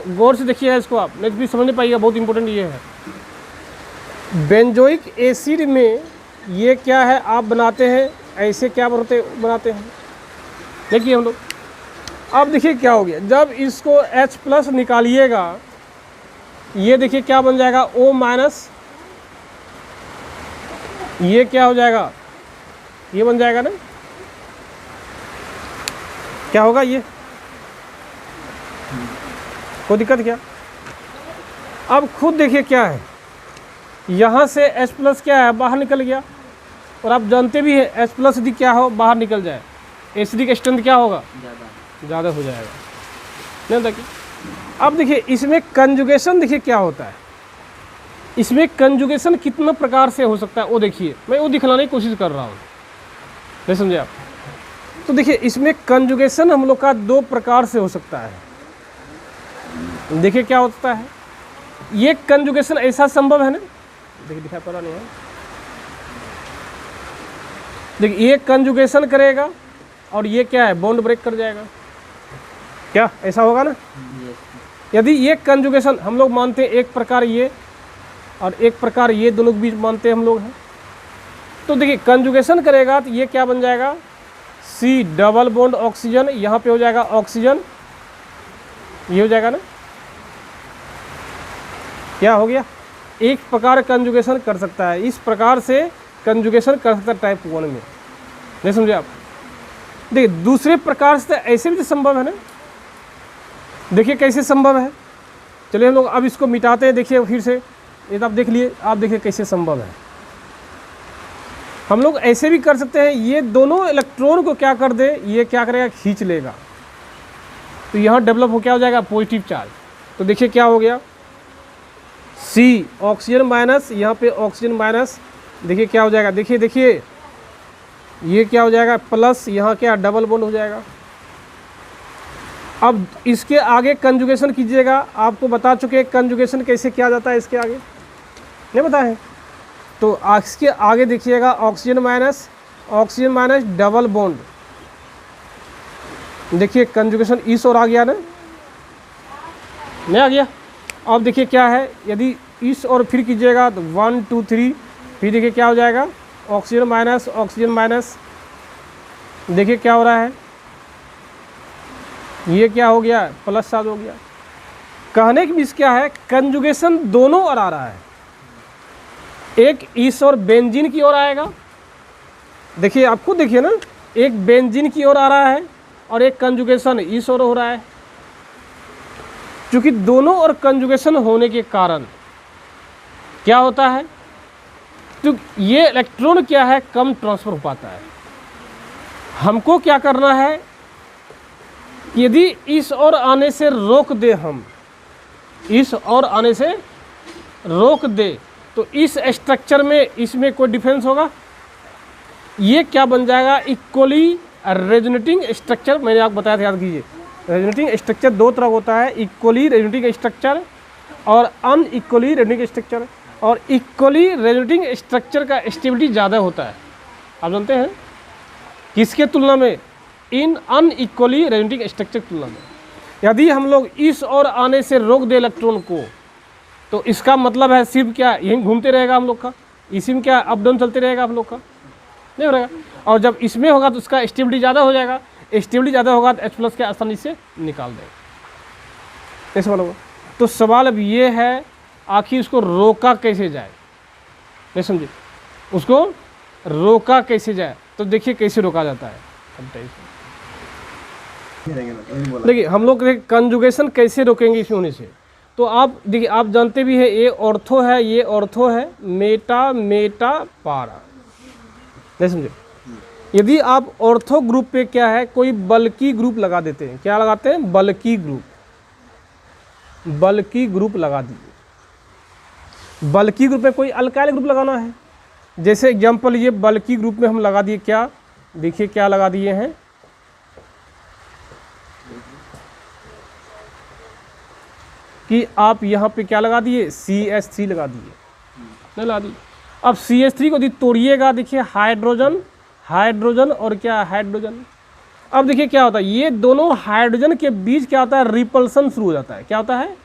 गौर से देखिए इसको, आप नहीं भी समझ नहीं पाइएगा, बहुत इंपॉर्टेंट ये है। बेंजोइक एसिड में ये क्या है, आप बनाते हैं ऐसे, क्या बनाते हैं देखिए हम लोग। अब देखिए क्या हो गया, जब इसको H+ निकालिएगा, ये देखिए क्या बन जाएगा, O- ये क्या हो जाएगा, ये बन जाएगा ना, क्या होगा ये, कोई दिक्कत क्या। अब खुद देखिए क्या है, यहाँ से H प्लस क्या है बाहर निकल गया, और आप जानते भी हैं H प्लस यदि क्या हो बाहर निकल जाए एसिड का स्ट्रेंथ क्या होगा, ज़्यादा हो जाएगा, नहीं होता कि। अब देखिए इसमें कंजुगेशन देखिए क्या होता है, इसमें कंजुगेशन कितना प्रकार से हो सकता है वो देखिए, मैं वो दिखलाने की कोशिश कर रहा हूँ, नहीं समझे आप। तो देखिए इसमें कंजुगेशन हम लोग का 2 प्रकार से हो सकता है। देखिए क्या होता है, ये कंजुगेशन ऐसा संभव है ना, देखिए दिखा पा रहा नहीं है, देखिए ये कंजुगेशन करेगा और ये क्या है बॉन्ड ब्रेक कर जाएगा, क्या ऐसा होगा ना। यदि ये कंजुगेशन हम लोग मानते हैं एक प्रकार ये और एक प्रकार ये, दोनों के बीच मानते हैं हम लोग हैं, तो देखिए कंजुगेशन करेगा तो ये क्या बन जाएगा, C डबल बॉन्ड ऑक्सीजन, यहाँ पे हो जाएगा ऑक्सीजन, ये हो जाएगा ना, क्या हो गया, एक प्रकार कंजुगेशन कर सकता है, इस प्रकार से कंजुगेशन कर सकता है टाइप 1 में, नहीं समझे आप। देखिए दूसरे प्रकार से ऐसे भी तो संभव है ना, देखिए कैसे संभव है, चलिए हम लोग अब इसको मिटाते हैं, देखिए फिर से ये तो आप देख लिए, आप देखिए कैसे संभव है। हम लोग ऐसे भी कर सकते हैं, ये दोनों इलेक्ट्रॉन को क्या कर दे, ये क्या करेगा खींच लेगा, तो यहाँ डेवलप हो क्या हो जाएगा पॉजिटिव चार्ज। तो देखिए क्या हो गया, C ऑक्सीजन माइनस, यहाँ पे ऑक्सीजन माइनस, देखिए क्या हो जाएगा, देखिए देखिए ये क्या हो जाएगा प्लस, यहाँ क्या डबल बॉन्ड हो जाएगा। अब इसके आगे कंजुगेशन कीजिएगा, आपको बता चुके कंजुगेशन कैसे किया जाता है, इसके आगे नहीं पता है, तो इसके आगे देखिएगा ऑक्सीजन माइनस डबल बॉन्ड, देखिए कंजुगेशन इस और आ गया ना, नहीं आ गया। अब देखिए क्या है, यदि इस और फिर कीजिएगा तो 1 2 3, फिर देखिए क्या हो जाएगा ऑक्सीजन माइनस, देखिए क्या हो रहा है, ये क्या हो गया प्लस चार्ज हो गया। कहने की बीच क्या है, कंजुगेशन दोनों ओर आ रहा है, एक इस और बेंजीन की ओर आएगा, देखिए आपको देखिए ना, एक बेंजीन की ओर आ रहा है और एक कंजुगेशन इस ओर हो रहा है। क्योंकि दोनों ओर कंजुगेशन होने के कारण क्या होता है, तो ये इलेक्ट्रॉन क्या है कम ट्रांसफर हो पाता है। हमको क्या करना है, यदि इस ओर आने से रोक दे, हम इस ओर आने से रोक दे, तो इस स्ट्रक्चर में इसमें कोई डिफरेंस होगा, ये क्या बन जाएगा इक्वली रेजोनेटिंग स्ट्रक्चर। मैंने आपको बताया था, याद कीजिए, रेजोनेटिंग स्ट्रक्चर 2 तरह होता है, इक्वली रेजोनेटिंग स्ट्रक्चर और अनइक्वली रेजोनेटिंग स्ट्रक्चर। और इक्वली रेजोनेटिंग स्ट्रक्चर का स्टेबिलिटी ज़्यादा होता है, आप जानते हैं किसके तुलना में, इन अनइक्वली रेजोनेटिंग स्ट्रक्चर की तुलना में। यदि हम लोग इस ओर आने से रोक दे इलेक्ट्रॉन को, तो इसका मतलब है सिर्फ क्या यहीं घूमते रहेगा हम लोग का, इसी में क्या अप डाउन चलते रहेगा हम लोग का, नहीं हो रहेगा। और जब इसमें होगा तो उसका स्टेबिलिटी ज़्यादा हो जाएगा, स्टेबिलिटी ज़्यादा होगा तो H प्लस के आसानी से निकाल देगा, कैसे वाला होगा। तो सवाल अब ये है, आखिर उसको रोका कैसे जाए, नहीं समझे, उसको रोका कैसे जाए। तो देखिए कैसे रोका जाता है। देखिए हम लोग कंजुगेशन कैसे रोकेंगे इस होने से, तो आप देखिए, आप जानते भी है ये ऑर्थो है, ये ऑर्थो है, मेटा पारा, नहीं समझे। यदि आप ऑर्थो ग्रुप पे क्या है कोई बल्कि ग्रुप लगा देते हैं, क्या लगाते हैं बल्कि ग्रुप लगा दीजिए। बल्कि ग्रुप में कोई अल्काइल ग्रुप लगाना है, जैसे एग्जांपल ये बल्कि ग्रुप में हम लगा दिए, क्या देखिए क्या लगा दिए हैं, कि आप यहाँ पे क्या लगा दिए CH3 लगा दिए, नहीं लगा दिए। अब CH3 को यदि तोड़िएगा, देखिए हाइड्रोजन और क्या हाइड्रोजन। अब देखिए क्या होता है, ये दोनों हाइड्रोजन के बीच क्या होता है रिपल्सन शुरू हो जाता है, क्या होता है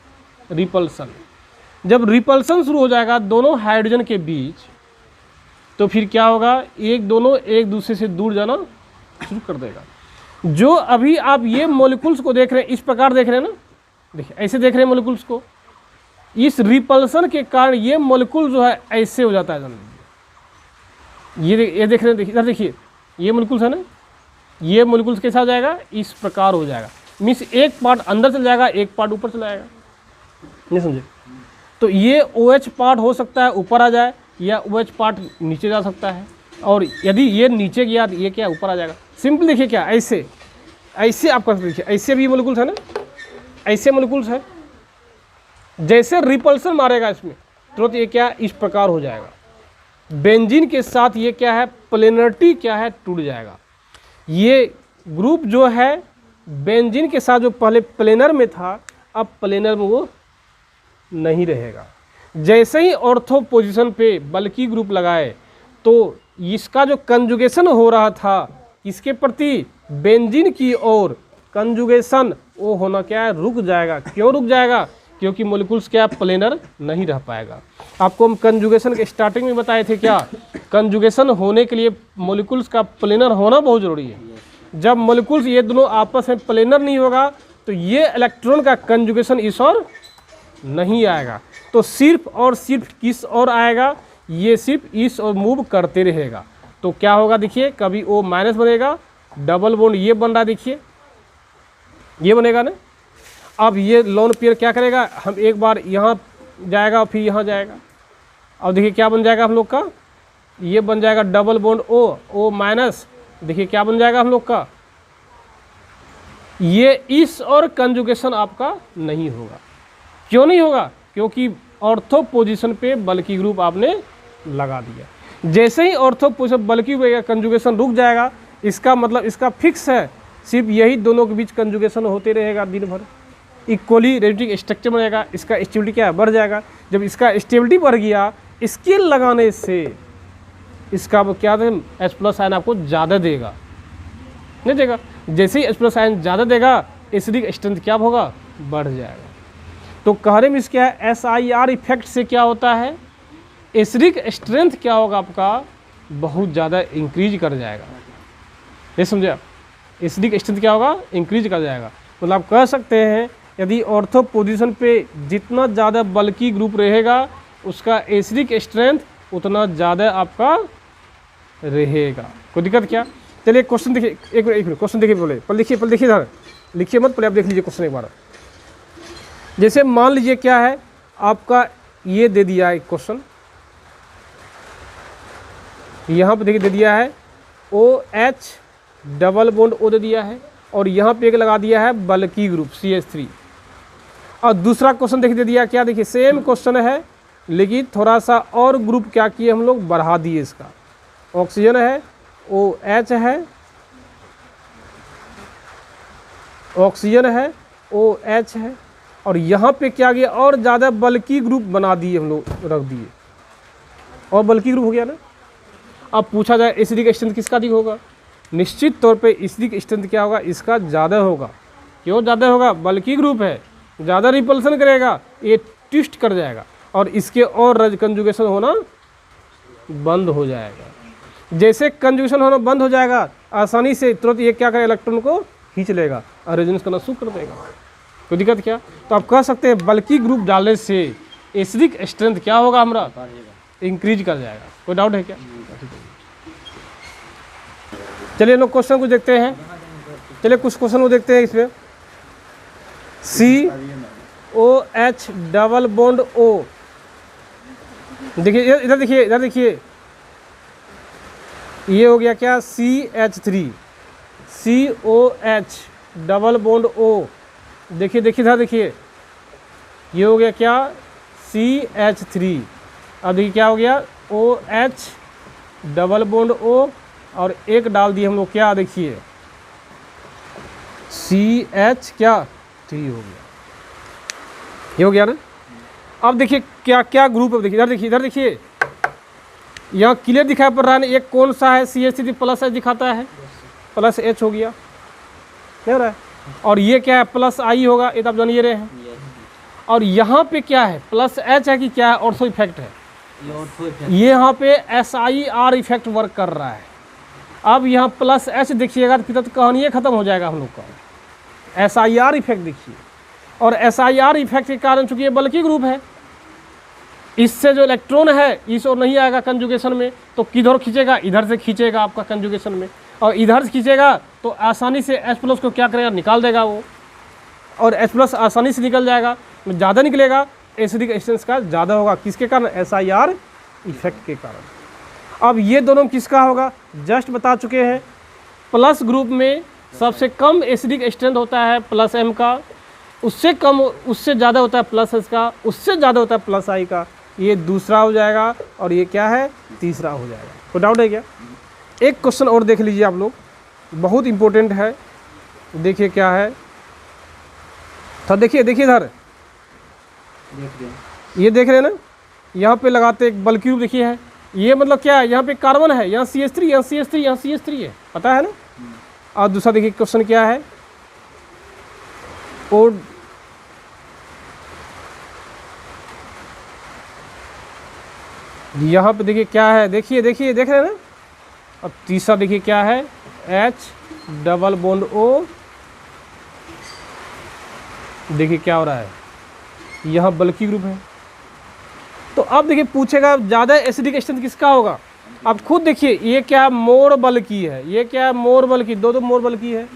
रिपल्सन। जब रिपल्सन शुरू हो जाएगा दोनों हाइड्रोजन के बीच, तो फिर क्या होगा, दोनों एक दूसरे से दूर जाना शुरू कर देगा। जो अभी आप ये मॉलिक्यूल्स को देख रहे हैं, इस प्रकार देख रहे हैं ना, देखिए ऐसे देख रहे हैं मॉलिक्यूल्स को, इस रिपल्सन के कारण ये मॉलिक्यूल जो है ऐसे हो जाता है, ये देख रहे हैं, इधर देखिए, ये मोलिकुल्स है ना, ये मोलिकुल्स कैसा हो जाएगा, इस प्रकार हो जाएगा। मीन्स एक पार्ट अंदर चल जाएगा, एक पार्ट ऊपर चला जाएगा, नहीं समझे। तो ये OH पार्ट हो सकता है ऊपर आ जाए, या OH पार्ट नीचे जा सकता है, और यदि ये नीचे गया तो ये क्या ऊपर आ जाएगा। सिंपल देखिए क्या, ऐसे ऐसे आप कर देखिए, ऐसे भी मोलिकुल्स है ना, ऐसे मोलिकुल्स है, जैसे रिपल्सन मारेगा इसमें तुरंत ये क्या इस प्रकार हो जाएगा। बेंजीन के साथ ये क्या है, प्लेनरिटी क्या है, टूट जाएगा। ये ग्रुप जो है बेंजीन के साथ जो पहले प्लेनर में था, अब प्लेनर में वो नहीं रहेगा। जैसे ही ऑर्थो पोजीशन पे बल्कि ग्रुप लगाए तो इसका जो कंजुगेशन हो रहा था इसके प्रति बेंजीन की ओर, कंजुगेशन वो होना क्या है, रुक जाएगा। क्यों रुक जाएगा, क्योंकि मोलिकुल्स क्या प्लेनर नहीं रह पाएगा। आपको हम कंजुगेशन के स्टार्टिंग में बताए थे क्या, कंजुगेशन होने के लिए मोलिकुल्स का प्लेनर होना बहुत ज़रूरी है। जब मोलिकुल्स ये दोनों आपस में प्लेनर नहीं होगा तो ये इलेक्ट्रॉन का कंजुगेशन इस ओर नहीं आएगा, तो सिर्फ और सिर्फ किस ओर आएगा, ये सिर्फ इस ओर मूव करते रहेगा। तो क्या होगा देखिए, कभी O माइनस बनेगा, डबल बॉन्ड ये बन रहा है, देखिए ये बनेगा ना। अब ये लोन पेयर क्या करेगा, हम एक बार यहाँ जाएगा फिर यहाँ जाएगा, अब देखिए क्या बन जाएगा हम लोग का, ये बन जाएगा डबल बॉन्ड O माइनस, देखिए क्या बन जाएगा हम लोग का, ये इस और कंजुगेशन आपका नहीं होगा। क्यों नहीं होगा, क्योंकि ऑर्थो पोजीशन पे बल्कि ग्रुप आपने लगा दिया। जैसे ही ऑर्थो पोजीशन बल्कि ग्रुप कंजुगेशन रुक जाएगा, इसका मतलब इसका फिक्स है, सिर्फ यही दोनों के बीच कंजुगेशन होते रहेगा दिन भर, इक्वली रेडियोटिक स्ट्रक्चर बनेगा, इसका स्टेबिलिटी क्या है, बढ़ जाएगा। जब इसका स्टेबिलिटी बढ़ गया, स्केल लगाने से इसका क्या है, H+ आयन आपको ज़्यादा देगा, नहीं देगा। जैसे ही H+ आयन ज़्यादा देगा, एसिडिक स्ट्रेंथ क्या होगा, बढ़ जाएगा। तो कहने में क्या है, SIR इफेक्ट से क्या होता है, एसिडिक स्ट्रेंथ क्या होगा आपका, बहुत ज़्यादा इंक्रीज कर जाएगा। ये समझे आप, एसिडिक स्ट्रेंथ क्या होगा, इंक्रीज कर जाएगा। मतलब आप कह सकते हैं यदि ऑर्थो पोजीशन पे जितना ज़्यादा बल्कि ग्रुप रहेगा, उसका एसिडिक स्ट्रेंथ उतना ज़्यादा आपका रहेगा। कोई दिक्कत क्या। चलिए क्वेश्चन देखिए, एक मिनट क्वेश्चन देखिए, पहले लिखिए इधर लिखिए मत, पहले आप देख लीजिए क्वेश्चन एक बार। जैसे मान लीजिए क्या है आपका, ये दे दिया है क्वेश्चन, यहाँ पे देखिए दे दिया है OH डबल बॉन्ड O दे दिया है, और यहाँ पे एक लगा दिया है बल्कि ग्रुप CH3। और दूसरा क्वेश्चन देखिए दे दिया क्या, देखिए सेम क्वेश्चन है लेकिन थोड़ा सा और ग्रुप क्या किए हम लोग, बढ़ा दिए। इसका ऑक्सीजन है, OH है, ऑक्सीजन है, OH है, और यहाँ पे क्या गया, और ज़्यादा बल्कि ग्रुप बना दिए हम लोग, रख दिए, और बल्कि ग्रुप हो गया ना। अब पूछा जाए एसिडिक स्ट्रेंथ किसका अधिक होगा, निश्चित तौर पे एसिडिक स्ट्रेंथ क्या होगा, इसका ज़्यादा होगा। क्यों ज़्यादा होगा, बल्कि ग्रुप है, ज़्यादा रिपल्सन करेगा, ये ट्विस्ट कर जाएगा, और इसके और कंजुगेशन होना बंद हो जाएगा। जैसे कंजुगेशन होना बंद हो जाएगा, आसानी से तुरंत ये क्या करेगा, इलेक्ट्रॉन को खींच लेगा और रेजोनेंस करना शुरू कर देगा। कोई दिक्कत क्या। तो आप कह सकते हैं बल्कि ग्रुप डालने से एसिडिक स्ट्रेंथ क्या होगा, हमारा इंक्रीज कर जाएगा। कोई डाउट है क्या। चलिए लोग क्वेश्चन को देखते हैं, चलिए कुछ क्वेश्चन को देखते हैं। इसमें COH डबल बॉन्ड O, देखिए इधर देखिए, इधर देखिए, ये हो गया क्या, CH3, COH double bond O, देखिए देखिए इधर देखिए, ये हो गया क्या, CH3। अब देखिए क्या हो गया, OH डबल बॉन्ड O, और एक डाल दिए हम लोग क्या, देखिए CH क्या 3 हो गया, ये हो गया ना। अब देखिए क्या क्या ग्रुप है, देखिए इधर देखिए, इधर देखिए, यहाँ क्लियर दिखाई पड़ रहा है ना, एक कौन सा है, CH3 प्लस H दिखाता है, प्लस H हो गया, नहीं हो रहा है। और ये क्या है, प्लस I होगा, ये तो आप जान ये रहे हैं। और यहाँ पे क्या है, प्लस H है कि क्या है, ऑर्थो इफेक्ट है, ये यहाँ पे SIR इफेक्ट वर्क कर रहा है। अब यहाँ प्लस H देखिएगा तो कहानी खत्म हो जाएगा हम लोग का। SIR इफेक्ट देखिए, और SIR इफेक्ट के कारण चूंकि ये बल्कि ग्रुप है, इससे जो इलेक्ट्रॉन है इस और नहीं आएगा कंजुगेशन में, तो किधर खींचेगा, इधर से खींचेगा आपका कंजुगेशन में, और इधर से खींचेगा तो आसानी से H+ को क्या करेगा, निकाल देगा वो, और H+ आसानी से निकल जाएगा। ज़्यादा निकलेगा, एसिडिक एस्टेंस का ज़्यादा होगा, किसके कारण, SIR इफेक्ट के कारण। अब ये दोनों किसका होगा, जस्ट बता चुके हैं। प्लस ग्रुप में सबसे कम एसिडिक एस्टेंस होता है +M का, उससे कम, उससे ज़्यादा होता है +S का, उससे ज़्यादा होता है +I का। ये दूसरा हो जाएगा, और ये क्या है, तीसरा हो जाएगा। कोई डाउट है क्या? एक क्वेश्चन और देख लीजिए आप लोग, बहुत इंपॉर्टेंट है, देखिए क्या है। तो देखिए इधर ये देख रहे हैं ना, यहाँ पे लगाते एक बल क्यूब, देखिए है, ये मतलब क्या है, यहाँ पे कार्बन है, यहाँ CH3, यहाँ CH3, यहाँ CH3 है, पता है ना। और दूसरा देखिए क्वेश्चन क्या है, और यहाँ पे देखिए क्या है, देखिए देख रहे हैं ना। अब तीसरा देखिए क्या है, H+O, देखिए क्या हो रहा है, यहाँ बल्कि ग्रुप है। तो अब देखिए पूछेगा ज़्यादा एसिडिक एस्टेंस किसका होगा, आप खुद देखिए, ये क्या मोर बल की है, ये क्या मोर बल की, दो मोर बल की है।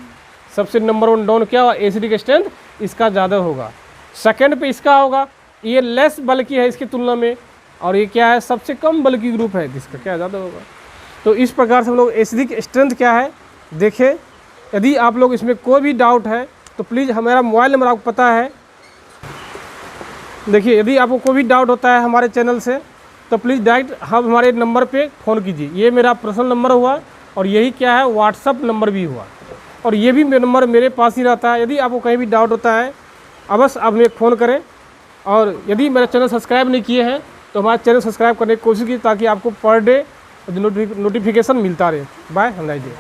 सबसे नंबर 1 डाउन क्या हुआ, एसिडिक एस्टेंस इसका ज़्यादा होगा। सेकंड पे इसका होगा, ये लेस बल की है इसकी तुलना में, और ये क्या है, सबसे कम बल की ग्रुप है, जिसका क्या ज़्यादा होगा। तो इस प्रकार से हम लोग एसिडिक स्ट्रेंथ क्या है देखें। यदि आप लोग इसमें कोई भी डाउट है तो प्लीज़ हमारा मोबाइल नंबर आपको पता है, देखिए यदि आपको कोई भी डाउट होता है हमारे चैनल से तो प्लीज़ डायरेक्ट हम हमारे नंबर पे फ़ोन कीजिए। ये मेरा पर्सनल नंबर हुआ, और यही क्या है, व्हाट्सअप नंबर भी हुआ, और ये भी नंबर मेरे पास ही रहता है। यदि आपको कहीं भी डाउट होता है अवश्य आप हमें फ़ोन करें, और यदि मेरा चैनल सब्सक्राइब नहीं किए हैं तो हमारा चैनल सब्सक्राइब करने की कोशिश कीजिए, ताकि आपको पर डे नोटिफिकेशन मिलता रहे। बाय, हम नाइस डे।